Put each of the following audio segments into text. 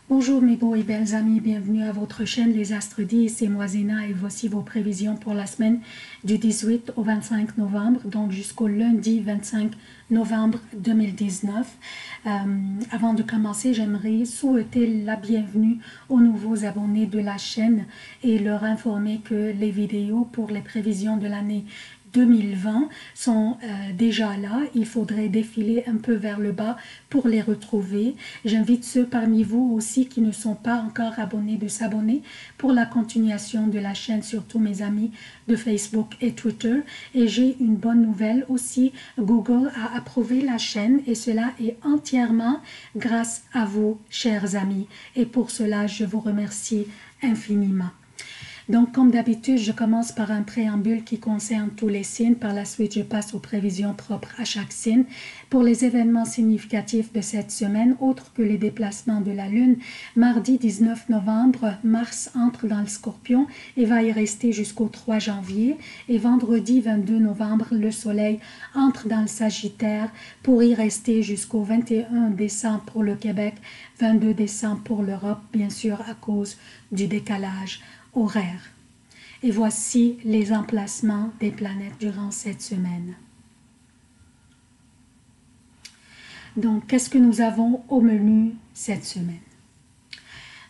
Bonjour mes beaux et belles amis, bienvenue à votre chaîne Les Astres 10, c'est moi Zéna et voici vos prévisions pour la semaine du 18 au 25 novembre, donc jusqu'au lundi 25 novembre 2019. Avant de commencer, j'aimerais souhaiter la bienvenue aux nouveaux abonnés de la chaîne et leur informer que les vidéos pour les prévisions de l'année 2020 sont déjà là. Il faudrait défiler un peu vers le bas pour les retrouver. J'invite ceux parmi vous aussi qui ne sont pas encore abonnés de s'abonner pour la continuation de la chaîne, surtout mes amis de Facebook et Twitter. Et j'ai une bonne nouvelle aussi, Google a approuvé la chaîne et cela est entièrement grâce à vous, chers amis. Et pour cela, je vous remercie infiniment. Donc, comme d'habitude, je commence par un préambule qui concerne tous les signes. Par la suite, je passe aux prévisions propres à chaque signe. Pour les événements significatifs de cette semaine, autres que les déplacements de la Lune, mardi 19 novembre, Mars entre dans le Scorpion et va y rester jusqu'au 3 janvier. Et vendredi 22 novembre, le Soleil entre dans le Sagittaire pour y rester jusqu'au 21 décembre pour le Québec, 22 décembre pour l'Europe, bien sûr à cause du décalage horaire. Et voici les emplacements des planètes durant cette semaine. Donc, qu'est-ce que nous avons au menu cette semaine?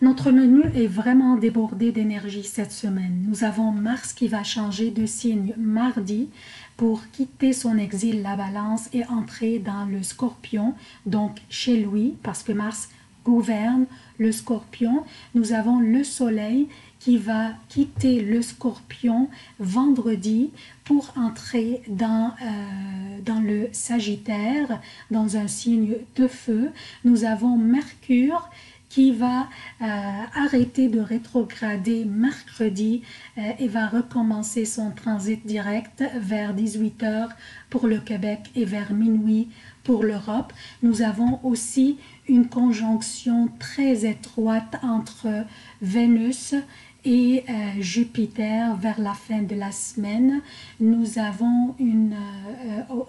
Notre menu est vraiment débordé d'énergie cette semaine. Nous avons Mars qui va changer de signe mardi pour quitter son exil, la Balance, et entrer dans le Scorpion, donc chez lui, parce que Mars gouverne le Scorpion. Nous avons le Soleil qui va quitter le Scorpion vendredi pour entrer dans le Sagittaire, dans un signe de feu. Nous avons Mercure qui va arrêter de rétrograder mercredi et va recommencer son transit direct vers 18 h pour le Québec et vers minuit pour l'Europe. Nous avons aussi une conjonction très étroite entre Vénus et Jupiter vers la fin de la semaine. Nous avons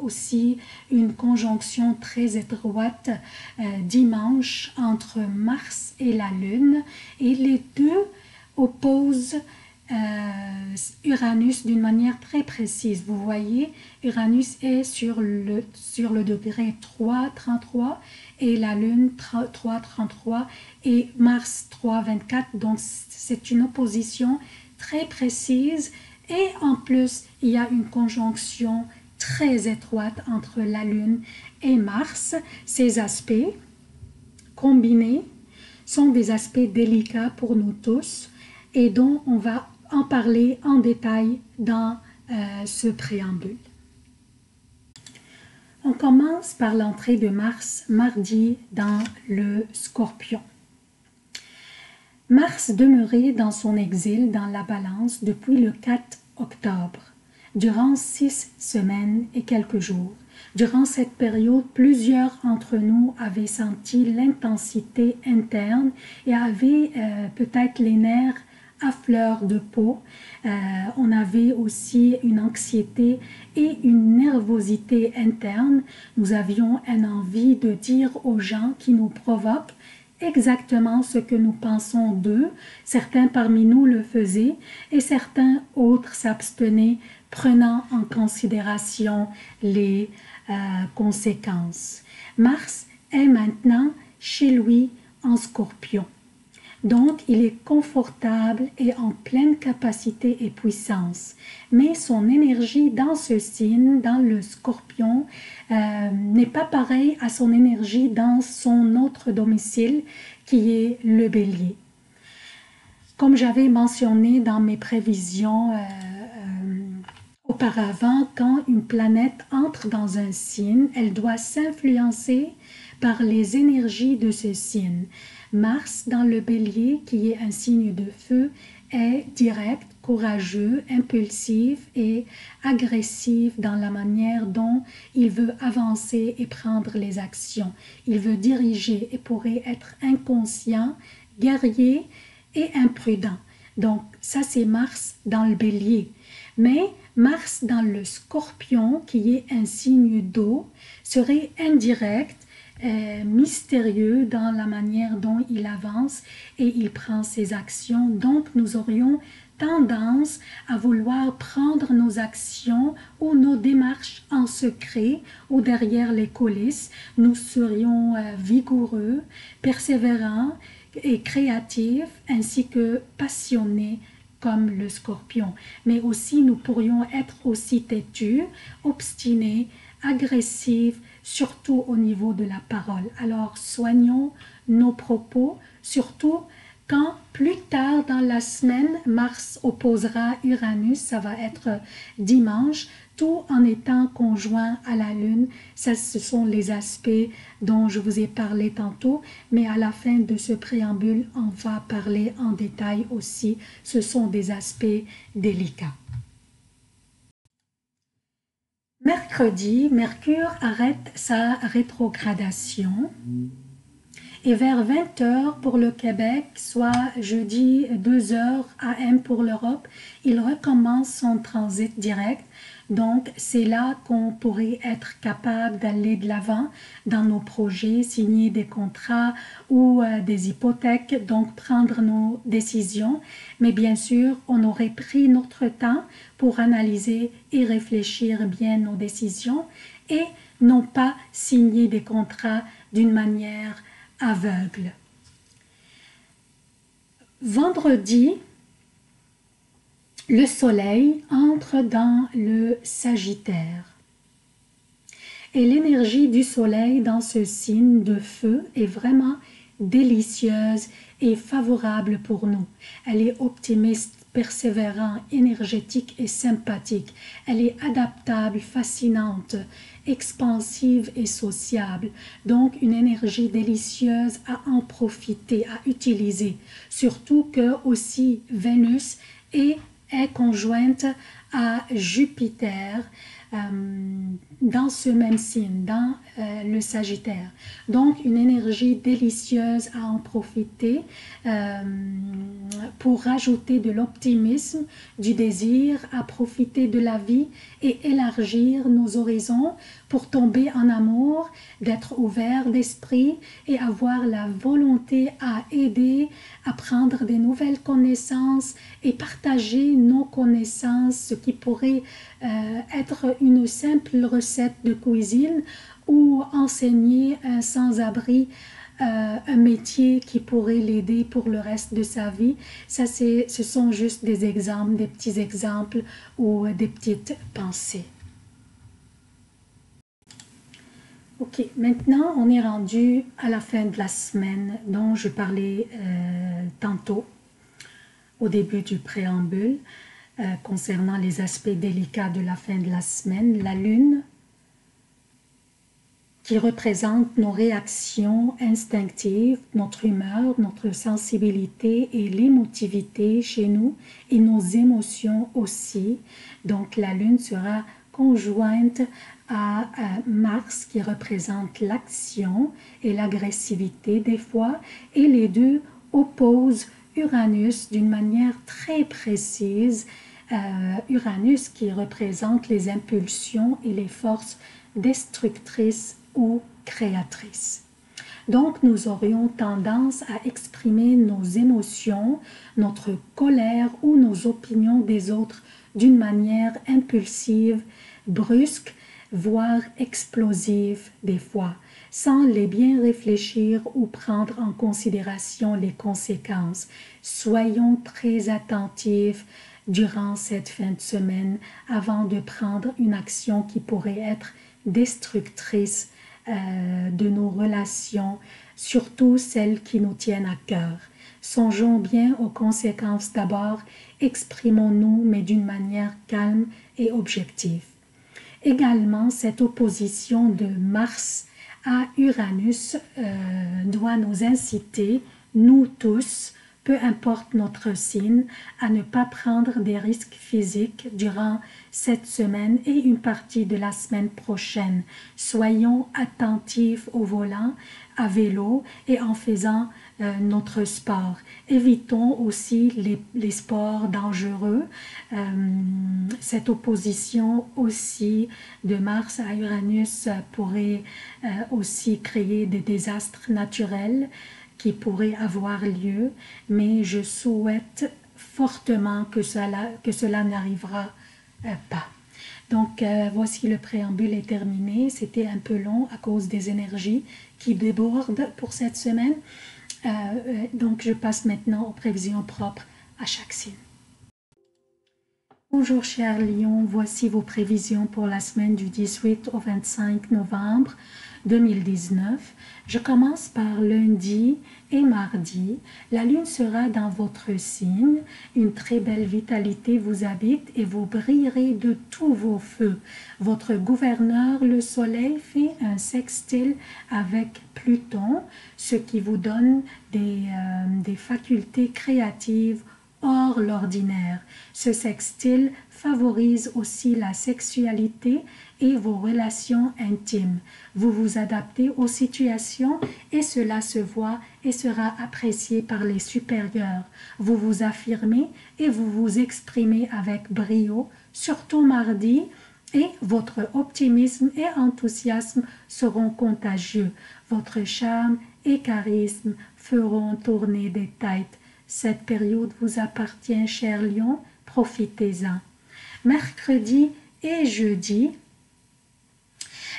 aussi une conjonction très étroite dimanche entre Mars et la Lune, et les deux opposent Uranus d'une manière très précise. Vous voyez, Uranus est sur le degré 3,33 et la Lune 3,33 et Mars 3,24. Donc c'est une opposition très précise et en plus il y a une conjonction très étroite entre la Lune et Mars. Ces aspects combinés sont des aspects délicats pour nous tous et dont on va en parler en détail dans ce préambule. On commence par l'entrée de Mars mardi dans le Scorpion. Mars demeurait dans son exil dans la Balance depuis le 4 octobre, durant 6 semaines et quelques jours. Durant cette période, plusieurs d'entre nous avaient senti l'intensité interne et avaient peut-être les nerfs à fleur de peau. On avait aussi une anxiété et une nervosité interne. Nous avions une envie de dire aux gens qui nous provoquent exactement ce que nous pensons d'eux. Certains parmi nous le faisaient et certains autres s'abstenaient, prenant en considération les conséquences. Mars est maintenant chez lui en Scorpion. Donc, il est confortable et en pleine capacité et puissance. Mais son énergie dans ce signe, dans le Scorpion, n'est pas pareille à son énergie dans son autre domicile, qui est le Bélier. Comme j'avais mentionné dans mes prévisions auparavant, quand une planète entre dans un signe, elle doit s'influencer par les énergies de ce signe. Mars dans le Bélier, qui est un signe de feu, est direct, courageux, impulsif et agressif dans la manière dont il veut avancer et prendre les actions. Il veut diriger et pourrait être inconscient, guerrier et imprudent. Donc ça c'est Mars dans le Bélier. Mais Mars dans le Scorpion, qui est un signe d'eau, serait indirect mystérieux dans la manière dont il avance et il prend ses actions. Donc nous aurions tendance à vouloir prendre nos actions ou nos démarches en secret ou derrière les coulisses. Nous serions vigoureux, persévérants et créatifs ainsi que passionnés comme le scorpion. Mais aussi nous pourrions être aussi têtus, obstinés, agressifs, surtout au niveau de la parole. Alors soignons nos propos, surtout quand plus tard dans la semaine, Mars opposera Uranus, ça va être dimanche, tout en étant conjoint à la Lune. Ça, ce sont les aspects dont je vous ai parlé tantôt, mais à la fin de ce préambule, on va parler en détail aussi. Ce sont des aspects délicats. Mercredi, Mercure arrête sa rétrogradation. Et vers 20 h pour le Québec, soit jeudi 2 h AM pour l'Europe, il recommence son transit direct. Donc, c'est là qu'on pourrait être capable d'aller de l'avant dans nos projets, signer des contrats ou des hypothèques, donc prendre nos décisions. Mais bien sûr, on aurait pris notre temps pour analyser et réfléchir bien nos décisions et non pas signer des contrats d'une manière aveugle. Vendredi, le soleil entre dans le Sagittaire. Et l'énergie du soleil dans ce signe de feu est vraiment délicieuse et favorable pour nous. Elle est optimiste, persévérante, énergétique et sympathique. Elle est adaptable, fascinante, expansive et sociable. Donc une énergie délicieuse à en profiter, à utiliser. Surtout que aussi Vénus est conjointe à Jupiter dans ce même signe, dans le Sagittaire. Donc une énergie délicieuse à en profiter pour rajouter de l'optimisme, du désir à profiter de la vie et élargir nos horizons pour tomber en amour, d'être ouvert d'esprit et avoir la volonté à aider, à prendre des nouvelles connaissances et partager nos connaissances, ce qui pourrait être une simple recette de cuisine ou enseigner un sans-abri un métier qui pourrait l'aider pour le reste de sa vie. Ça, ce sont juste des exemples, des petits exemples ou des petites pensées. Ok, maintenant on est rendu à la fin de la semaine dont je parlais tantôt au début du préambule concernant les aspects délicats de la fin de la semaine. La lune qui représente nos réactions instinctives, notre humeur, notre sensibilité et l'émotivité chez nous et nos émotions aussi. Donc la lune sera conjointe à Mars qui représente l'action et l'agressivité des fois, et les deux opposent Uranus d'une manière très précise. Uranus qui représente les impulsions et les forces destructrices ou créatrices. Donc nous aurions tendance à exprimer nos émotions, notre colère ou nos opinions des autres d'une manière impulsive, brusque, voire explosive des fois, sans les bien réfléchir ou prendre en considération les conséquences. Soyons très attentifs durant cette fin de semaine avant de prendre une action qui pourrait être destructrice de nos relations, surtout celles qui nous tiennent à cœur. Songeons bien aux conséquences d'abord, exprimons-nous mais d'une manière calme et objective. Également, cette opposition de Mars à Uranus doit nous inciter, nous tous, peu importe notre signe, à ne pas prendre des risques physiques durant cette semaine et une partie de la semaine prochaine. Soyons attentifs au volant, à vélo et en faisant notre sport. Évitons aussi les sports dangereux. Cette opposition aussi de Mars à Uranus pourrait aussi créer des désastres naturels qui pourraient avoir lieu, mais je souhaite fortement que cela n'arrivera pas. Donc, voici le préambule est terminé. C'était un peu long à cause des énergies qui débordent pour cette semaine. Donc, je passe maintenant aux prévisions propres à chaque signe. Bonjour chers lions, voici vos prévisions pour la semaine du 18 au 25 novembre 2019. Je commence par lundi et mardi. La lune sera dans votre signe. Une très belle vitalité vous habite et vous brillerez de tous vos feux. Votre gouverneur, le soleil, fait un sextile avec Pluton, ce qui vous donne des facultés créatives hors l'ordinaire. Ce sextile favorise aussi la sexualité et vos relations intimes. Vous vous adaptez aux situations et cela se voit et sera apprécié par les supérieurs. Vous vous affirmez et vous vous exprimez avec brio, surtout mardi, et votre optimisme et enthousiasme seront contagieux. Votre charme et charisme feront tourner des têtes. Cette période vous appartient, cher lion, profitez-en. Mercredi et jeudi,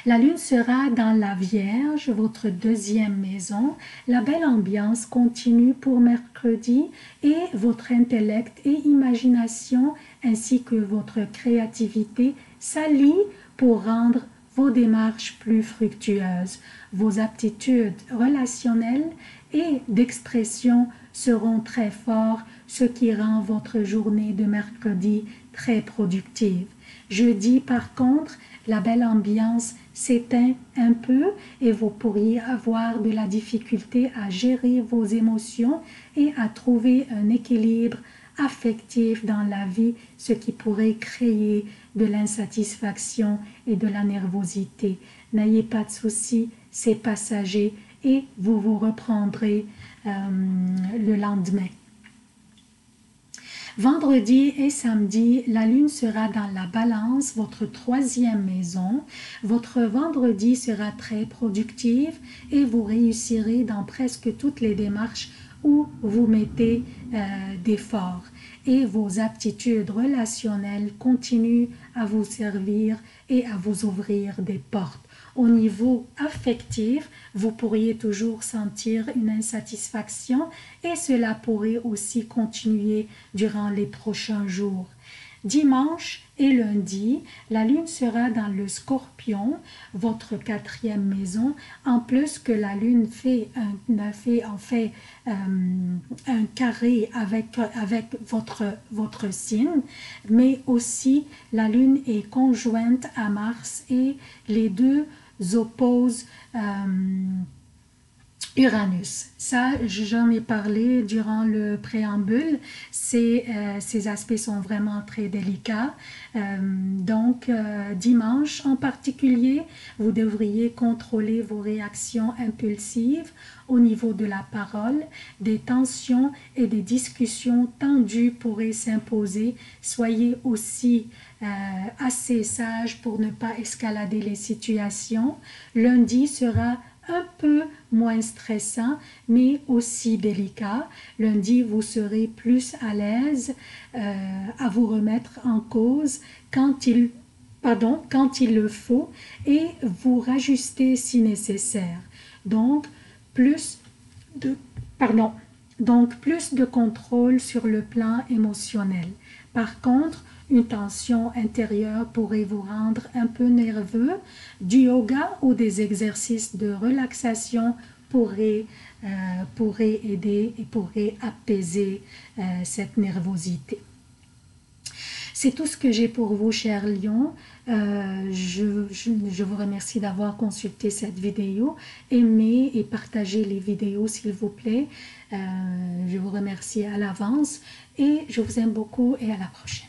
la lune sera dans la Vierge, votre deuxième maison. La belle ambiance continue pour mercredi et votre intellect et imagination ainsi que votre créativité s'allient pour rendre vos démarches plus fructueuses. Vos aptitudes relationnelles et d'expression seront très forts, ce qui rend votre journée de mercredi très productive. Jeudi, par contre, la belle ambiance s'éteint un peu et vous pourriez avoir de la difficulté à gérer vos émotions et à trouver un équilibre affectif dans la vie, ce qui pourrait créer de l'insatisfaction et de la nervosité. N'ayez pas de soucis, c'est passager et vous vous reprendrez le lendemain. Vendredi et samedi, la lune sera dans la balance, votre troisième maison. Votre vendredi sera très productive et vous réussirez dans presque toutes les démarches où vous mettez d'efforts. Et vos aptitudes relationnelles continuent à vous servir et à vous ouvrir des portes. Au niveau affectif, vous pourriez toujours sentir une insatisfaction et cela pourrait aussi continuer durant les prochains jours. Dimanche et lundi, la lune sera dans le Scorpion, votre quatrième maison, en plus que la lune fait un carré avec votre signe, mais aussi la lune est conjointe à Mars et les deux opposent Uranus. Ça, j'en ai parlé durant le préambule. Ces aspects sont vraiment très délicats. Dimanche en particulier, vous devriez contrôler vos réactions impulsives au niveau de la parole. Des tensions et des discussions tendues pourraient s'imposer. Soyez aussi assez sage pour ne pas escalader les situations. Lundi sera un peu moins stressant, mais aussi délicat. Lundi, vous serez plus à l'aise à vous remettre en cause quand il le faut et vous rajuster si nécessaire. Donc, plus de contrôle sur le plan émotionnel. Par contre, une tension intérieure pourrait vous rendre un peu nerveux. Du yoga ou des exercices de relaxation pourraient aider et pourraient apaiser cette nervosité. C'est tout ce que j'ai pour vous, chers lions. Je vous remercie d'avoir consulté cette vidéo. Aimez et partagez les vidéos, s'il vous plaît. Je vous remercie à l'avance et je vous aime beaucoup et à la prochaine.